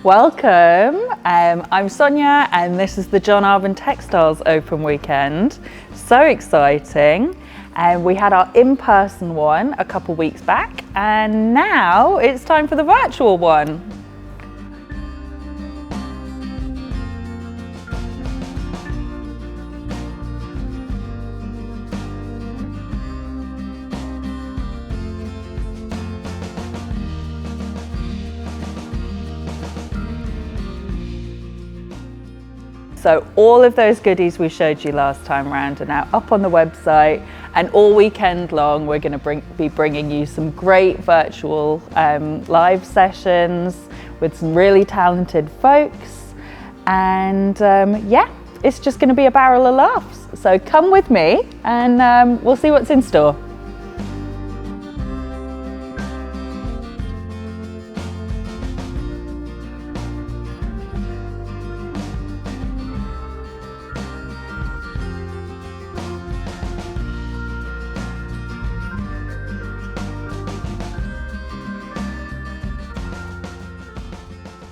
Welcome. I'm Sonia and this is the John Arbon Textiles Open Weekend. So exciting. We had our in-person one a couple weeks back and now it's time for the virtual one. So all of those goodies we showed you last time around are now up on the website, and all weekend long we're going to be bringing you some great virtual live sessions with some really talented folks, and yeah, it's just going to be a barrel of laughs. So come with me and we'll see what's in store.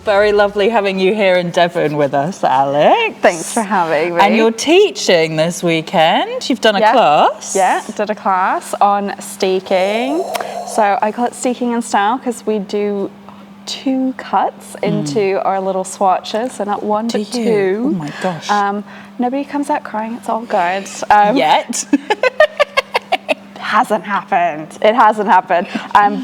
Very lovely having you here in Devon with us, Aleks. Thanks for having me. And you're teaching this weekend. You've done a class. Yeah, did a class on steeking. So I call it steeking in style because we do 2 cuts into our little swatches, so not 1 but 2. Oh my gosh. Nobody comes out crying, it's all good. Yet. Hasn't happened. It hasn't happened.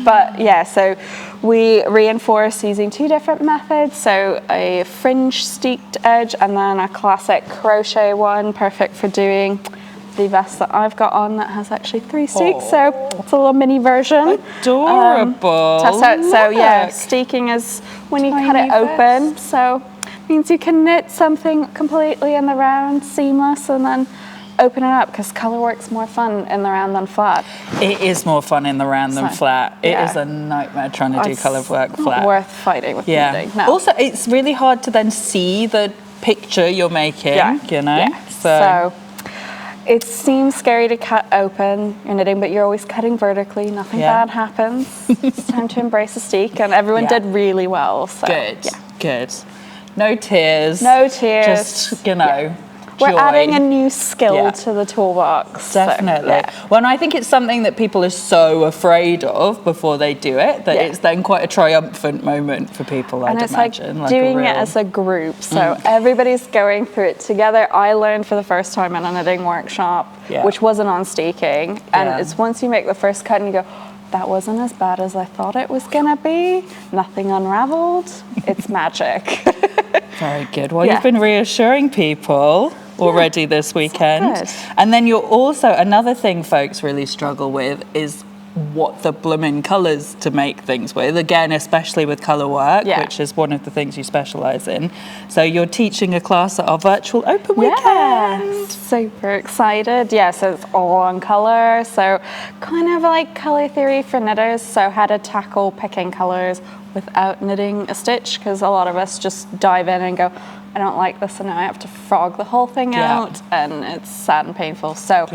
But yeah, so we reinforce using 2 different methods. So a fringe steeked edge and then a classic crochet one, perfect for doing the vest that I've got on that has actually 3 steeks. So it's a little mini version. Adorable. Test out. So yeah, steeking is when you cut it open. So it means you can knit something completely in the round, seamless, and then open it up because colour work's more fun in the round than flat. It is more fun in the round than flat. It is a nightmare trying to do colour work flat. Worth fighting with knitting. No. Also, it's really hard to then see the picture you're making, you know? Yeah. So it seems scary to cut open your knitting, but you're always cutting vertically. Nothing bad happens. It's time to embrace a steek, and everyone did really well. So, good. No tears. No tears. Just, you know. We're joy. adding a new skill to the toolbox. Definitely. So, Well, and I think it's something that people are so afraid of before they do it that it's then quite a triumphant moment for people, I'd imagine. Like doing it as a group. So everybody's going through it together. I learned for the first time in a knitting workshop, which wasn't on steeking. And it's once you make the first cut and you go, that wasn't as bad as I thought it was going to be. Nothing unraveled. It's magic. Very good. Well, you've been reassuring people already this weekend. And then you're also, another thing folks really struggle with is what the bloomin' colours to make things with. Again, especially with colour work, which is one of the things you specialise in. So you're teaching a class at our virtual open weekend. Super excited. Yeah, so it's all on colour. So kind of like colour theory for knitters. So how to tackle picking colours without knitting a stitch, because a lot of us just dive in and go, I don't like this, and now I have to frog the whole thing out, and it's sad and painful. So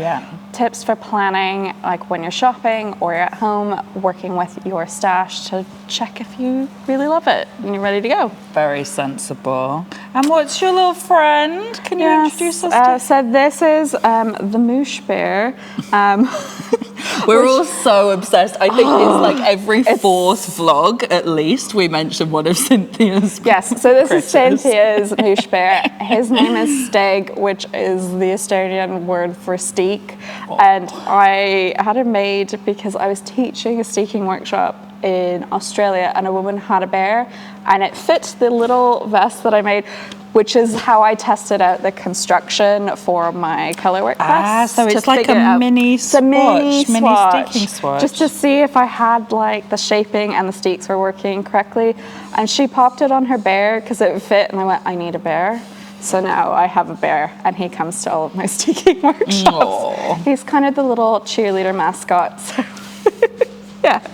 tips for planning, like when you're shopping or you're at home, working with your stash to check if you really love it and you're ready to go. Very sensible. And what's your little friend? Can you introduce us to? So this is the Moosh Bear. We're all so obsessed. I think it's like every 4th vlog, at least, we mention one of Cynthia's Yes, so this is Cynthia's Moosh Bear. His name is Steg, which is the Estonian word for steek. And I had him made because I was teaching a steeking workshop in Australia, and a woman had a bear, and it fit the little vest that I made, which is how I tested out the construction for my colourwork vest. So it's like a mini swatch, mini steeking swatch. Just to see if I had like the shaping and the steeks were working correctly. And she popped it on her bear because it would fit, and I went, I need a bear. So now I have a bear, and he comes to all of my steeking workshops. He's kind of the little cheerleader mascot. So yeah.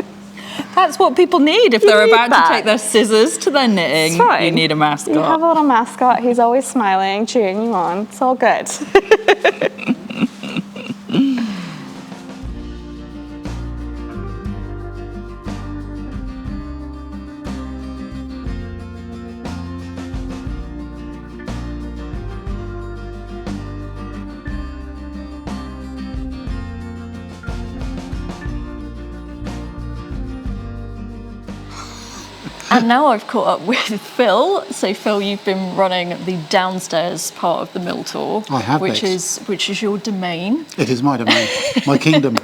That's what people need if they're about to take their scissors to their knitting. You need a mascot. You have a little mascot. He's always smiling, cheering you on. It's all good. And now I've caught up with Phil. So Phil, you've been running the downstairs part of the mill tour. I have, which Bex. is your domain. It is my domain, my kingdom.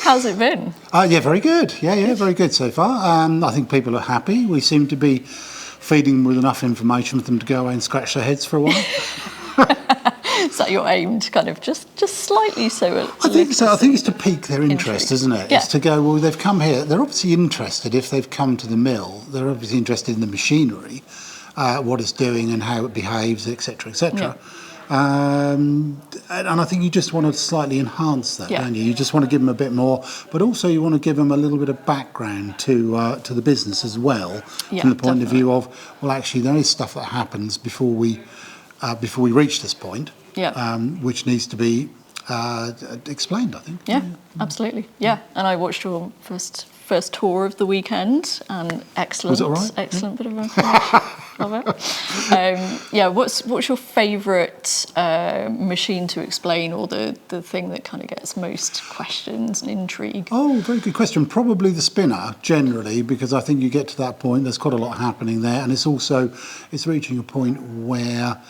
How's it been? Yeah, very good. Yeah, very good so far. I think people are happy. We seem to be feeding them with enough information for them to go away and scratch their heads for a while. Is that your aim to kind of just slightly so? I think so. I think it's to pique their interest, isn't it? Yeah. It's to go, well, they've come here. They're obviously interested if they've come to the mill. They're obviously interested in the machinery, what it's doing and how it behaves, etc., etc. And I think you just want to slightly enhance that, don't you? You just want to give them a bit more, but also you want to give them a little bit of background to the business as well, from the point of view of, well, actually there is stuff that happens before we reach this point, which needs to be explained, I think. Yeah, absolutely. Yeah, and I watched your first tour of the weekend, and excellent. Was it all right? Excellent bit of information. Love it. What's your favourite machine to explain, or the thing that kind of gets most questions and intrigue? Oh, very good question. Probably the spinner, generally, because I think you get to that point, there's quite a lot happening there, and it's reaching a point where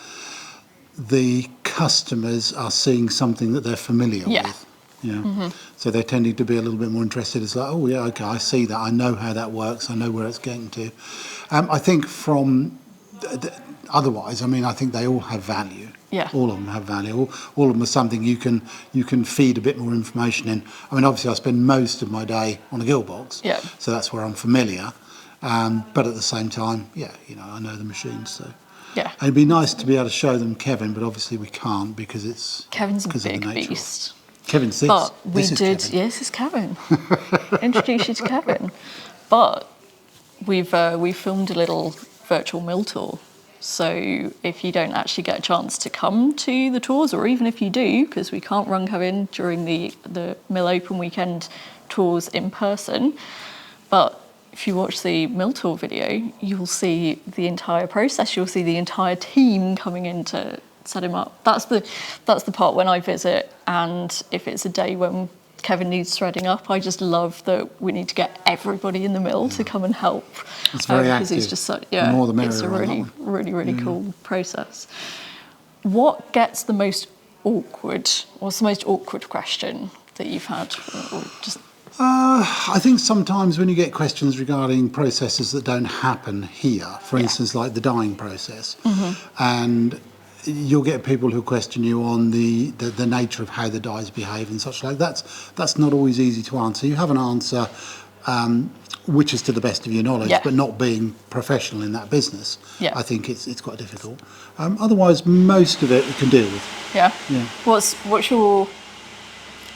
the customers are seeing something that they're familiar with. So they're tending to be a little bit more interested. It's like, oh yeah, okay, I see that. I know how that works. I know where it's getting to. I think otherwise, I mean, I think they all have value. Yeah. All of them have value. All of them are something you can feed a bit more information in. I mean, obviously, I spend most of my day on a gill box. Yeah. So that's where I'm familiar. But at the same time, I know the machines. So. Yeah. And it'd be nice to be able to show them Kevin, but obviously we can't because Kevin's a big beast. Kevin's this. But Kevin. Yes, it's Kevin. Introduce you to Kevin. But we filmed a little virtual mill tour. So if you don't actually get a chance to come to the tours, or even if you do, because we can't run Kevin during the mill open weekend tours in person, but if you watch the mill tour video, you'll see the entire process. You'll see the entire team coming in to set him up. That's the part when I visit, and if it's a day when Kevin needs threading up, I just love that we need to get everybody in the mill to come and help. It's very active. Because it's just such, The more the merrier. It's a really cool process. What gets the most awkward? What's the most awkward question that you've had, or just? I think sometimes when you get questions regarding processes that don't happen here, for instance, like the dyeing process, and you'll get people who question you on the nature of how the dyes behave and such like that. That's not always easy to answer. You have an answer which is to the best of your knowledge, but not being professional in that business, I think it's quite difficult. Otherwise, most of it you can deal with. Yeah. What's your,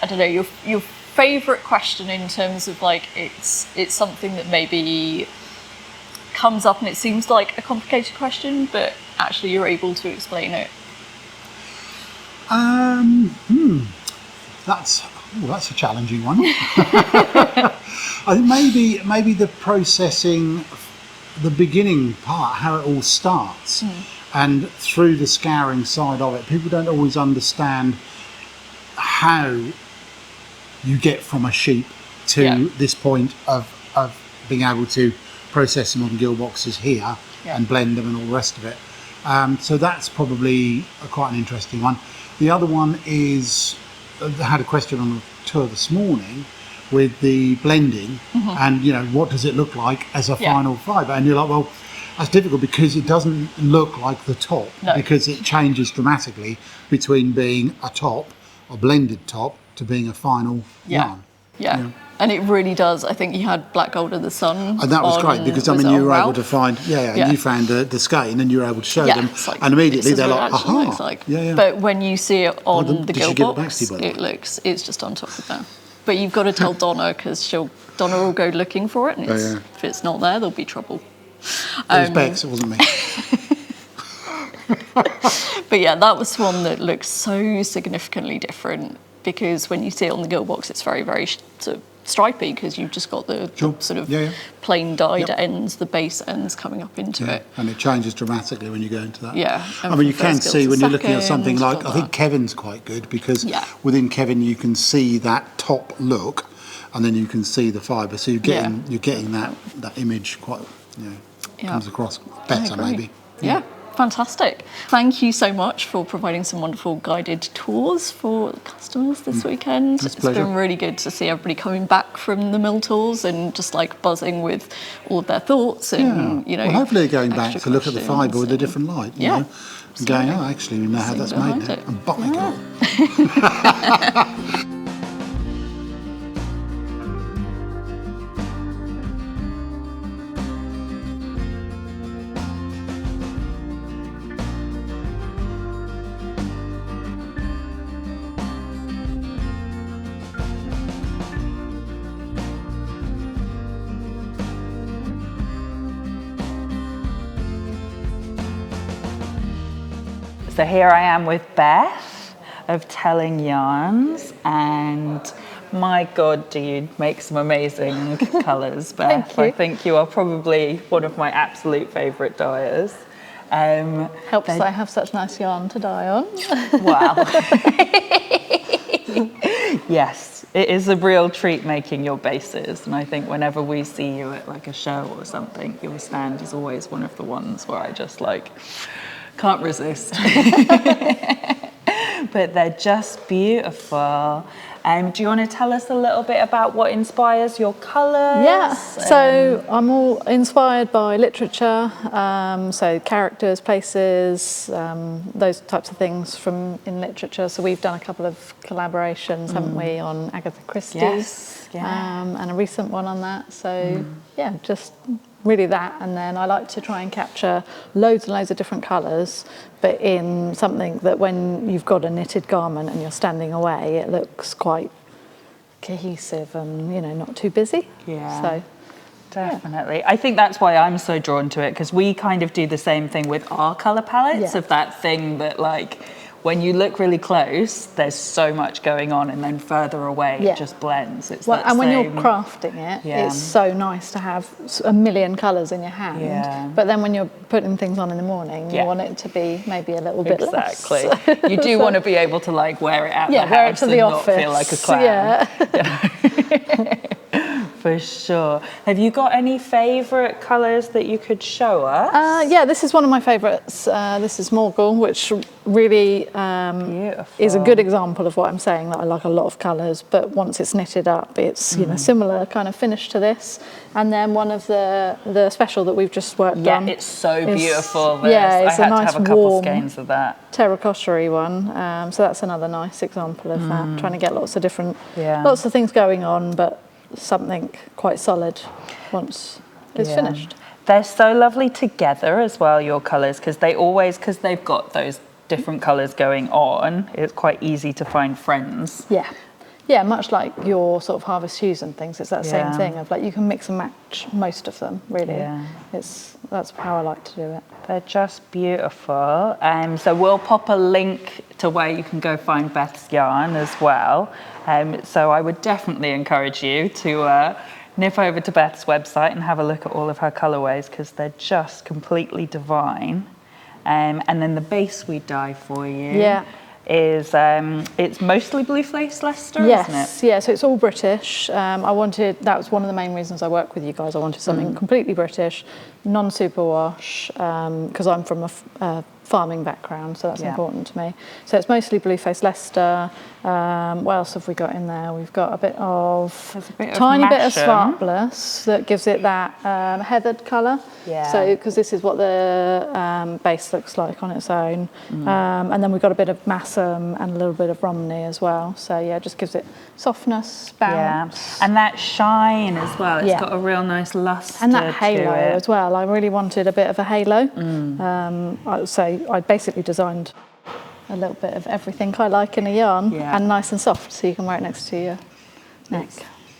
I don't know, your favourite question in terms of like it's something that maybe comes up and it seems like a complicated question, but actually you're able to explain it? That's a challenging one. I think maybe the processing, the beginning part, how it all starts, and through the scouring side of it, people don't always understand how you get from a sheep to this point of being able to process them on gill boxes here and blend them and all the rest of it. So that's probably quite an interesting one. The other one is, I had a question on the tour this morning with the blending and, what does it look like as a final fibre? And you're like, well, that's difficult because it doesn't look like the top because it changes dramatically between being a top, a blended top, to being a final yarn. Yeah. And it really does. I think you had Black Gold of the Sun. And that was great because, you were able to find, you found the skein and you were able to show them. Like, and immediately they're like, aha. Like. But when you see it on the gill box, it's just on top of that. But you've got to tell Donna because Donna will go looking for it, and if it's not there, there'll be trouble. It was Bex, it wasn't me. But yeah, that was one that looks so significantly different because when you see it on the gill box, it's very, very sort of stripy because you've just got the sort of plain dyed ends, the base ends coming up into it. And it changes dramatically when you go into that. Yeah. I mean, you can see when you're looking at something like, I think Kevin's quite good because within Kevin you can see that top look and then you can see the fibre. So you're getting that image quite, comes across better maybe. Yeah. Fantastic. Thank you so much for providing some wonderful guided tours for customers this weekend. It's been really good to see everybody coming back from the mill tours and just like buzzing with all of their thoughts and, well, hopefully they're going back to look at the fibre with a different light, you know, and going, oh, actually, we know how that's made now, and buying it. So here I am with Beth of Telling Yarns, and my God, do you make some amazing colours, Beth. Thank you. I think you are probably one of my absolute favourite dyers. Helps that I have such nice yarn to dye on. Wow. Yes, it is a real treat making your bases, and I think whenever we see you at like a show or something, your stand is always one of the ones where I just like can't resist. But they're just beautiful. Do you want to tell us a little bit about what inspires your colours? Yeah, so I'm all inspired by literature, so characters, places, those types of things from in literature. So we've done a couple of collaborations, haven't we, on Agatha Christie, and a recent one on that. So yeah, just really that. And then I like to try and capture loads and loads of different colours, but in something that when you've got a knitted garment and you're standing away, it looks quite cohesive and, you know, not too busy. Yeah. So definitely. I think that's why I'm so drawn to it, because we kind of do the same thing with our colour palettes, of that thing that like when you look really close, there's so much going on, and then further away it just blends. It's well, and when you're crafting it, it's so nice to have a million colours in your hand. Yeah. But then when you're putting things on in the morning, you want it to be maybe a little bit less. Exactly. You do want to be able to like wear it out the house wear it to the and office. not feel like a clown. Yeah. For sure. Have you got any favourite colours that you could show us? Yeah, this is one of my favourites. This is Morgul, which really is a good example of what I'm saying, that I like a lot of colours, but once it's knitted up, it's you know, similar kind of finish to this. And then one of the special that we've just worked on. Yeah, it's so beautiful. This. Yeah, it's I had a nice to have a couple warm skeins of that. Terracotta-y one. So that's another nice example of that. Trying to get lots of different, lots of things going on, but something quite solid once it's finished. They're so lovely together as well, your colours, because they've got those different colours going on, it's quite easy to find friends. Yeah, much like your sort of harvest hues and things, it's that same thing of like you can mix and match most of them, really. That's how I like to do it. They're just beautiful. So we'll pop a link to where you can go find Beth's yarn as well. So I would definitely encourage you to nip over to Beth's website and have a look at all of her colourways, because they're just completely divine. And then the base we dye for you is it's mostly blue face Leicester, isn't it? Yeah, so it's all British. That was one of the main reasons I work with you guys. I wanted something completely British, non-superwash, because I'm from a farming background, so that's important to me. So it's mostly blue face Leicester. What else have we got in there? We've got a bit of tiny bit of Svartbliss that gives it that heathered colour. So because this is what the base looks like on its own, and then we've got a bit of Massam and a little bit of Romney as well. So yeah, it just gives it softness, bounce, and that shine as well. It's got a real nice luster and that halo to it as well. I really wanted a bit of a halo. So I basically designed a little bit of everything I like in a yarn, and nice and soft, so you can wear it next to your neck.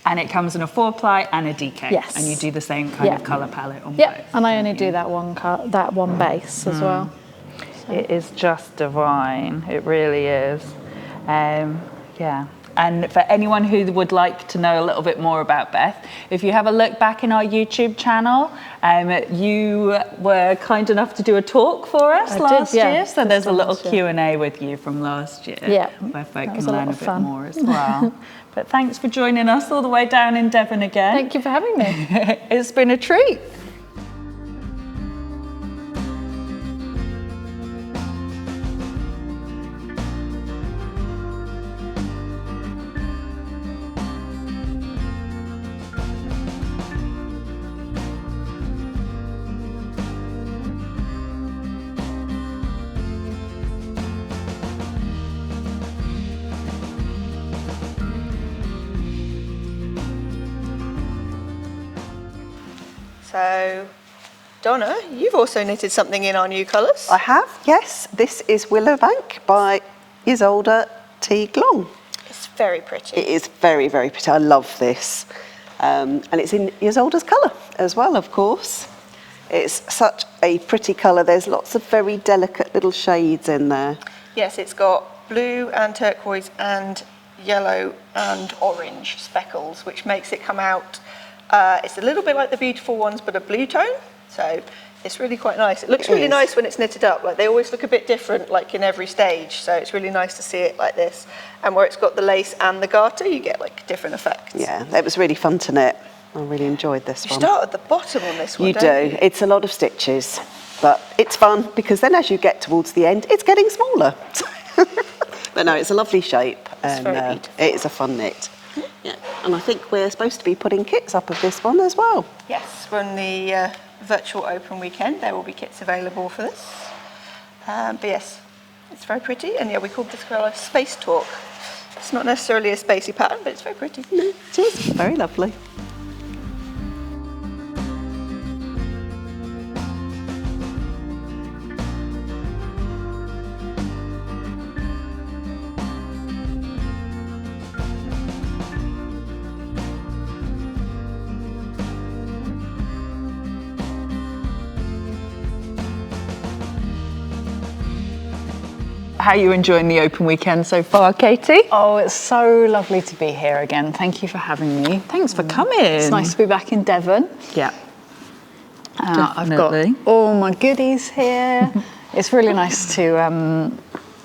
And it comes in a 4-ply and a DK, and you do the same kind of colour palette on both. And I only do that one base as well. So. It is just divine. It really is. And for anyone who would like to know a little bit more about Beth, if you have a look back in our YouTube channel, you were kind enough to do a talk for us last year. So there's a little Q&A with you from last year, where folk can learn a bit more as well. But thanks for joining us all the way down in Devon again. Thank you for having me. It's been a treat. So, Donna, you've also knitted something in our new colours. I have, yes. This is Willowbank by Ysolda Teague-Long. It's very pretty. It is very, very pretty. I love this. And it's in Ysolda's colour as well, of course. It's such a pretty colour. There's lots of very delicate little shades in there. Yes, it's got blue and turquoise and yellow and orange speckles, which makes it come out. It's a little bit like the beautiful ones, but a blue tone. So it's really quite nice. It looks really nice when it's knitted up. Like they always look a bit different, like in every stage. So it's really nice to see it like this. And where it's got the lace and the garter, you get like different effects. Yeah, it was really fun to knit. I really enjoyed this one. You start at the bottom on this one, You don't do. It's a lot of stitches, but it's fun because then as you get towards the end, it's getting smaller. But no, it's a lovely shape. It's very beautiful. It is a fun knit. Yeah, and I think we're supposed to be putting kits up of this one as well. Yes, on the virtual open weekend, there will be kits available for this. But yes, it's very pretty. And yeah, we called this colour Space Talk. It's not necessarily a spacey pattern, but it's very pretty. It is very lovely. How are you enjoying the open weekend so far, Katie? Oh, it's so lovely to be here again. Thank you for having me. Thanks for coming. It's nice to be back in Devon. Yeah. I've got all my goodies here. It's really nice to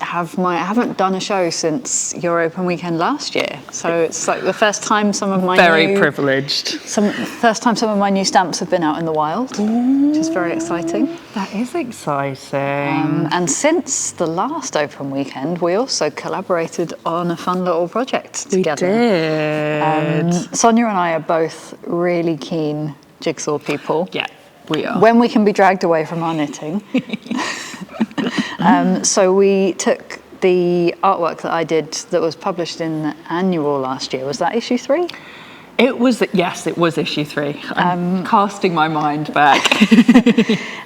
I haven't done a show since your open weekend last year. So it's like the first time some of my privileged. First time some of my new stamps have been out in the wild, which is very exciting. That is exciting. And since the last open weekend, we also collaborated on a fun little project together. We did. Sonia and I are both really keen jigsaw people. Yeah, we are. When we can be dragged away from our knitting. So we took the artwork that I did that was published in the annual last year. Was that issue 3? It was issue 3. I'm casting my mind back.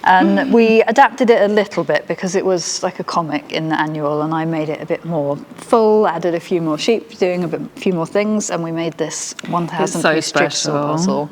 And we adapted it a little bit because it was like a comic in the annual, and I made it a bit more full, added a few more sheep, doing a few more things, and we made this 1,000 piece jigsaw puzzle.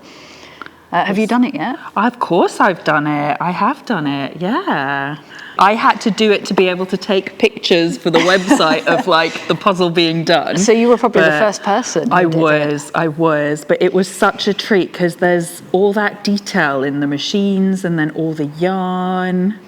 Have you done it yet? Of course I've done it. I have done it, yeah. I had to do it to be able to take pictures for the website of like the puzzle being done. So you were probably the first person. I was, but it was such a treat because there's all that detail in the machines and then all the yarn.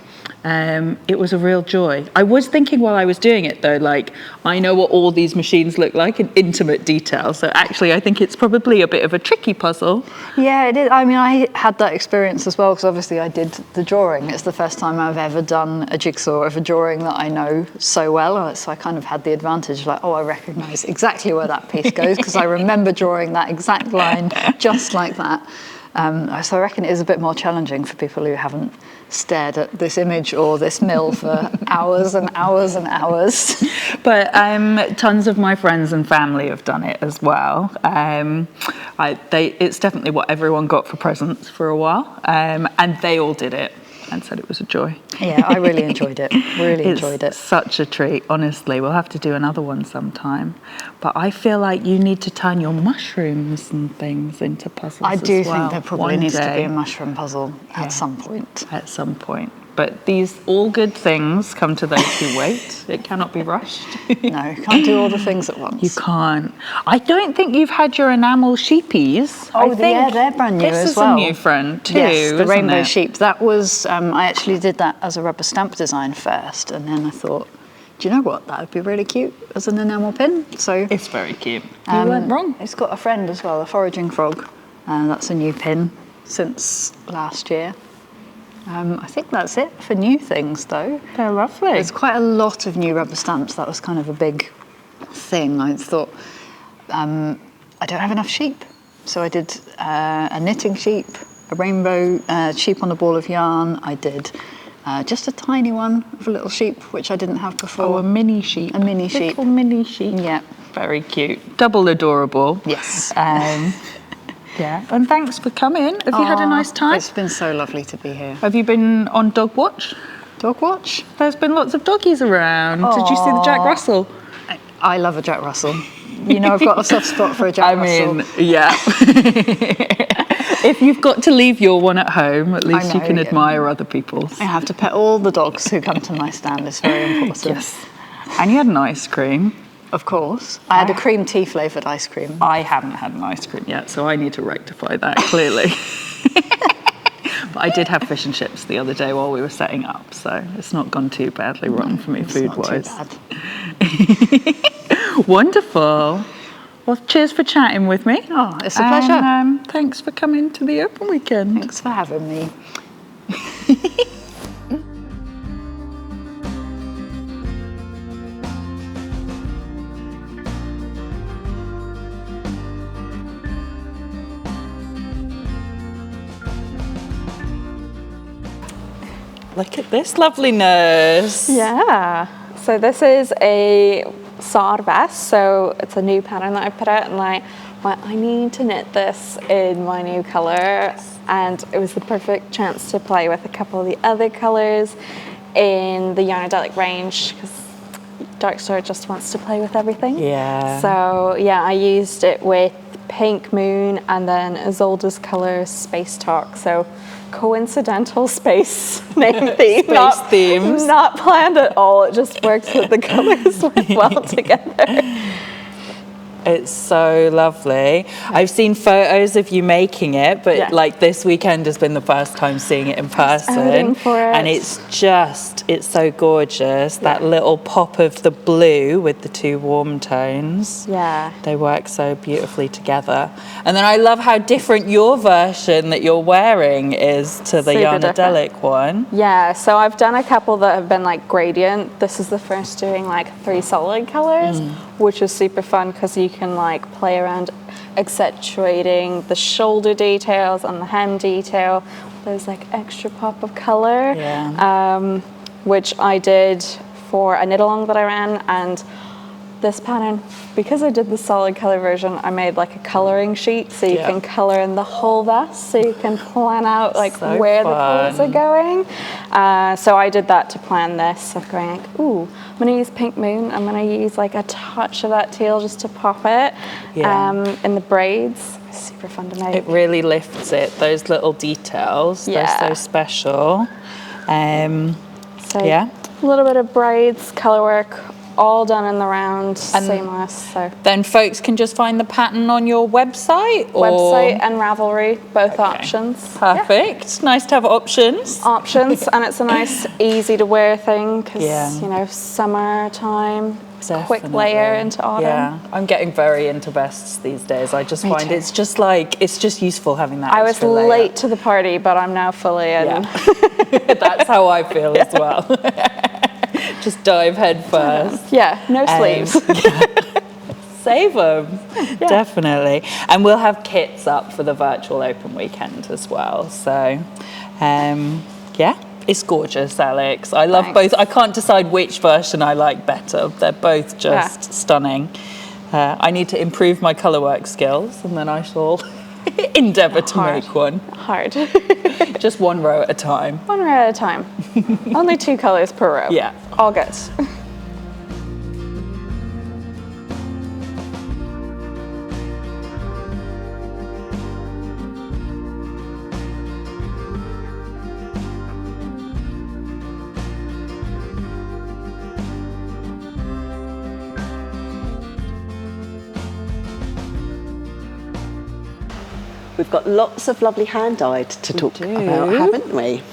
It was a real joy. I was thinking while I was doing it though, like I know what all these machines look like in intimate detail. So actually I think it's probably a bit of a tricky puzzle. Yeah, it is. I mean, I had that experience as well because obviously I did the drawing. It's the first time I've ever done a jigsaw of a drawing that I know so well. So I kind of had the advantage, like, oh, I recognise exactly where that piece goes because I remember drawing that exact line just like that. So I reckon it is a bit more challenging for people who haven't stared at this image or this mill for hours and hours and hours. But tons of my friends and family have done it as well. It's definitely what everyone got for presents for a while, and they all did it and said it was a joy. Yeah, I really enjoyed it. Enjoyed it. Such a treat, honestly. We'll have to do another one sometime. But I feel like you need to turn your mushrooms and things into puzzles. I do as well. think there probably needs to be a mushroom puzzle at some point. At some point. but these all good things come to those who wait. It cannot be rushed. No, you can't do all the things at once. You can't. I don't think you've had your enamel sheepies. Oh, yeah, they're brand new this as well. This is a new friend too, Yes, the isn't rainbow it? sheep. That was, I actually did that as a rubber stamp design first, and then I thought, do you know what? That would be really cute as an enamel pin. So It's very cute. You weren't wrong. It's got a friend as well, a foraging frog. That's a new pin since last year. I think that's it for new things, though. They're lovely. There's quite a lot of new rubber stamps. That was kind of a big thing. I thought, I don't have enough sheep. So I did a knitting sheep, a rainbow sheep on a ball of yarn. I did just a tiny one of a little sheep, which I didn't have before. Oh, a mini sheep. A mini sheep. Little mini sheep. Yeah. Very cute. Double adorable. Yes. Yeah. And thanks for coming. Have you had a nice time? It's been so lovely to be here. Have you been on dog watch? Dog watch? There's been lots of doggies around. Did you see the Jack Russell? I love a Jack Russell. You know, I've got a soft spot for a Jack Russell. Yeah. If you've got to leave your one at home, at least you know, can yeah. admire other people's. I have to pet all the dogs who come to my stand. It's very important. Yes. And you had an ice cream. Of course. I had a cream tea flavoured ice cream. I haven't had an ice cream yet, so I need to rectify that, clearly. But I did have fish and chips the other day while we were setting up, so it's not gone too badly wrong for me food-wise. Not too bad. Wonderful. Well, cheers for chatting with me. Oh, it's a pleasure. And, thanks for coming to the open weekend. Thanks for having me. Look at this loveliness. Yeah. So this is a Saar vest. So it's a new pattern that I put out, and I need to knit this in my new color. And it was the perfect chance to play with a couple of the other colors in the Yarnadelic range, because Dark Star just wants to play with everything. Yeah. So yeah, I used it with Pink Moon and then Ysolda's color Space Talk. So coincidental space name theme. Space themes. Not planned at all. It just works with the colors well together. It's so lovely. I've seen photos of you making it, but Yeah. like this weekend has been the first time seeing it in person. outing for it. And it's so gorgeous. That little pop of the blue with the two warm tones. Yeah. They work so beautifully together. And then I love how different your version that you're wearing is to the Super Yarnadelic one. Yeah, so I've done a couple that have been like gradient. This is the first doing like 3 solid colors, which is super fun because you can like play around accentuating the shoulder details and the hem detail. There's like extra pop of color, which I did for a knit along that I ran. And this pattern, because I did the solid color version, I made like a coloring sheet so you can color in the whole vest, so you can plan out like So where the fun. colors are going. So I did that to plan this, of going like, ooh, I'm gonna use Pink Moon, I'm gonna use like a touch of that teal just to pop it in the braids. It's super fun to make. It really lifts it, those little details. Yeah. They're so special. So yeah. a little bit of braids, color work, all done in the round, seamless. So Then folks can just find the pattern on your website? Or? website and Ravelry, both options. Perfect. Nice to have options. Options, and it's a nice, easy to wear thing because Yeah. you know, summertime, quick Definitely. layer into autumn. Yeah, I'm getting very into vests these days. I just find too. it's just useful having that I was extra layer. late to the party, but I'm now fully in. Yeah. That's how I feel as well. Just dive head first. Yeah, no sleeves. Save them, definitely. And we'll have kits up for the virtual open weekend as well. So, it's gorgeous, Alex. I love Thanks. both. I can't decide which version I like better. They're both just stunning. I need to improve my colour work skills, and then I shall endeavour to Hard. make one. Hard. Just one row at a time. One row at a time. Only 2 colors per row. Yeah. All good. We've got lots of lovely hand-dyed to talk about, haven't we?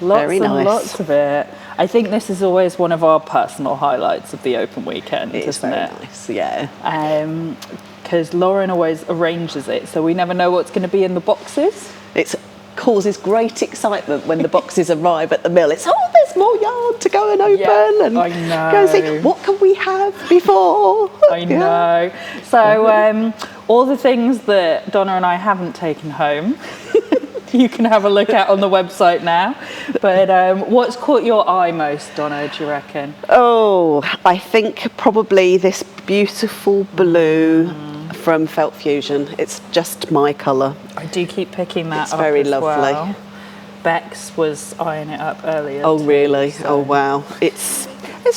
Lots Very and nice. lots of it. I think this is always one of our personal highlights of the open weekend, isn't it? Nice, yeah. Because Lauren always arranges it, so we never know what's going to be in the boxes. It causes great excitement when the boxes arrive at the mill. It's, oh, there's more yarn to go and open, and I know. go and see, what can we have before? I know. So all the things that Donna and I haven't taken home, you can have a look at on the website now. But what's caught your eye most, Donna, do you reckon? Oh, I think probably this beautiful blue from Felt Fusion. It's just my colour. I do keep picking that It's up very as lovely. well. Bex was eyeing it up earlier. Oh, too, really? so- Oh, wow. It's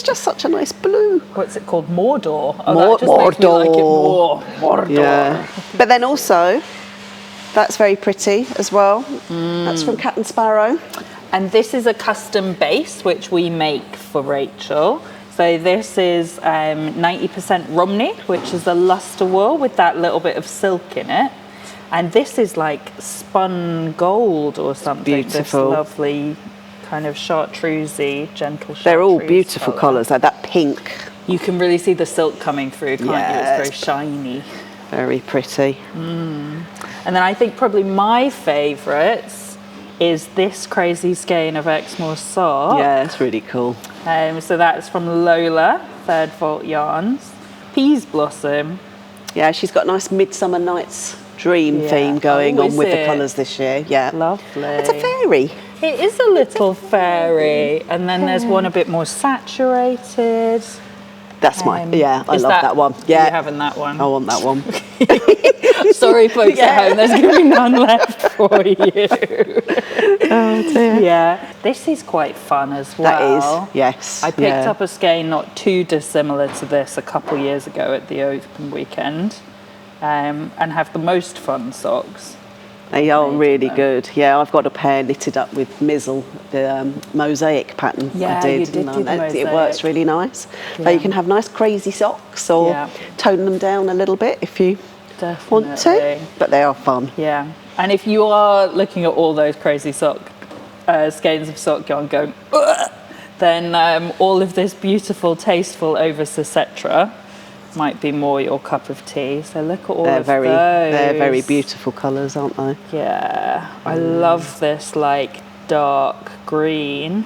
just such a nice blue. What's it called? Mordor? Oh, Mor- that just makes me like it more. Mordor. Mordor. Yeah. But then also, that's very pretty as well. That's from Cat and Sparrow. And this is a custom base which we make for Rachel. So this is 90% Romney, which is a luster wool with that little bit of silk in it. And this is like spun gold or something. Beautiful. This lovely kind of chartreusey, gentle chartreuse. They're all beautiful colour. colours, like that pink. You can really see the silk coming through, can't you? Yeah, It's very shiny. Very pretty. And then I think probably my favourites is this crazy skein of Exmoor Saar. Yeah, it's really cool. So that's from Lola, Third Vault Yarns. Peas Blossom. Yeah, she's got a nice Midsummer Night's Dream Yeah. theme going Oh, on is with the it? colours this year. Yeah. Lovely. It's a fairy. It is a little fairy. And then there's one a bit more saturated. That's I Is love that one. Yeah. You're having that one. I want that one. Sorry, folks at home, there's going to be none left for you. Oh dear. Yeah, this is quite fun as well. That is, yes. I picked up a skein not too dissimilar to this a couple years ago at the open weekend, and have the most fun socks. They are really them. good. Yeah, I've got a pair knitted up with Mizzle, the mosaic pattern Yeah, I did. you did do the It works mosaic. really nice. So Yeah. you can have nice crazy socks or Yeah. tone them down a little bit if you want to. Definitely. But they are fun. Yeah, and if you are looking at all those crazy skeins of sock yarn going, "Ugh," then all of this beautiful, tasteful Ovis etc. might be more your cup of tea. So look at all They're of very, those. they're very beautiful colours, aren't they? Yeah, I love this like dark green,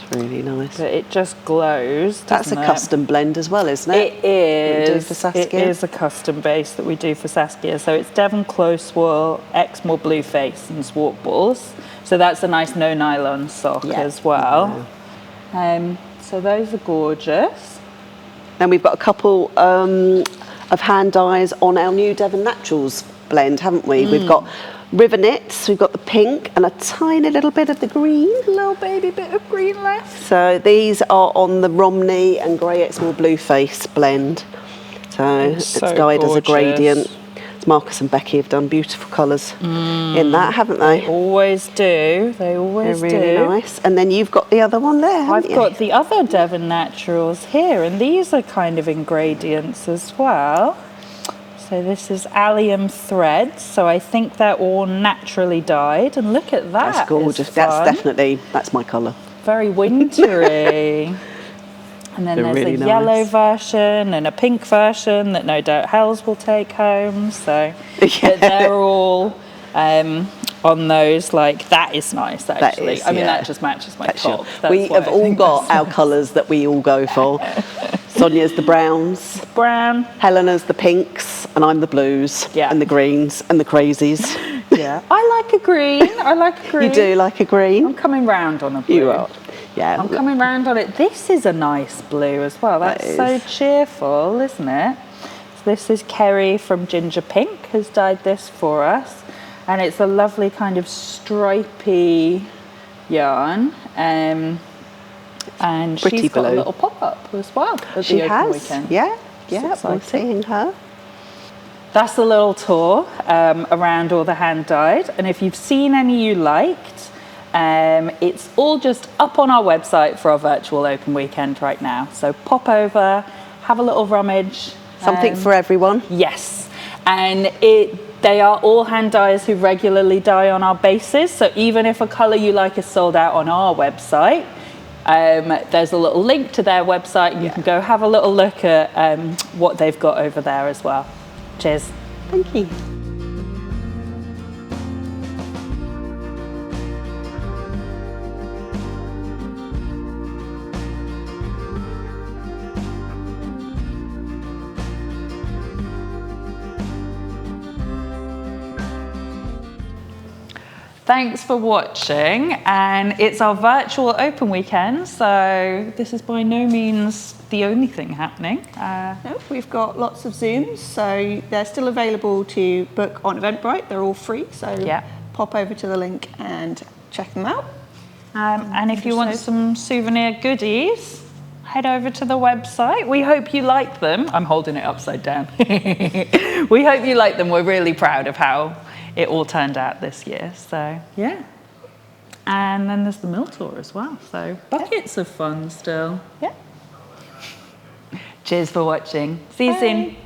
It's really nice. but it just glows. That's a doesn't it? custom blend as well, isn't it? It is. That you do for Saskia? It is a custom base that we do for Saskia. So it's Devon Close Wool, Exmoor Blue Face and Swart Balls. So that's a nice no nylon sock Yeah. as well. So those are gorgeous. Then we've got a couple of hand dyes on our new Devon Naturals blend, haven't we? We've got river knits, we've got the pink and a tiny little bit of the green. Little baby bit of green left. So these are on the Romney and Grey Exmoor Blue Face blend. So it's so dyed as a gorgeous. gradient. Marcus and Becky have done beautiful colours in that, haven't they? Always do. They always They're do. really nice. And then you've got the other one there, haven't I've you? got the other Devon Naturals here, and these are kind of ingredients as well. So this is allium threads, so I think they're all naturally dyed, and look at that. That's gorgeous. It's That's fun. definitely, that's my colour. Very wintry. And then They're there's really a yellow nice. version and a pink version that no doubt Hells will take home. So Yeah. but they're all on those. Like, that is nice, actually. is, I mean, yeah. that just matches my That's top. sure. That's We why have I all think got that's our colours that we all go for. Sonia's the browns, brown. Helena's the pinks, and I'm the blues, Yeah. and the greens, and the crazies. Yeah. I like a green. I like a green. You do like a I'm green? coming round on a blue. You are. Yeah. I'm coming round on it. This is a nice blue as well. That That's so is. cheerful, isn't it? So this is Kerry from Ginger Pink who's dyed this for us. And it's a lovely kind of stripy yarn. And Pretty she's got a blue. little pop-up as well at She the open has. weekend. Yeah. It's Yeah, we're exciting. seeing her. That's a little tour around all the hand-dyed. And if you've seen any you liked, it's all just up on our website for our virtual open weekend right now. So pop over, have a little rummage. Something for everyone. Yes. And They are all hand dyers who regularly dye on our bases. So even if a colour you like is sold out on our website, there's a little link to their website and you can go have a little look at what they've got over there as well. Cheers. Thank you. Thanks for watching, and it's our virtual open weekend, so this is by no means the only thing happening. No, we've got lots of Zooms, so they're still available to book on Eventbrite. They're all free, so pop over to the link and check them out. And if you want some souvenir goodies, head over to the website. We hope you like them. I'm holding it upside down. We hope you like them. We're really proud of how it all turned out this year, so yeah. And then there's the mill tour as well, so buckets of fun still. Yeah. Cheers for watching. See you soon.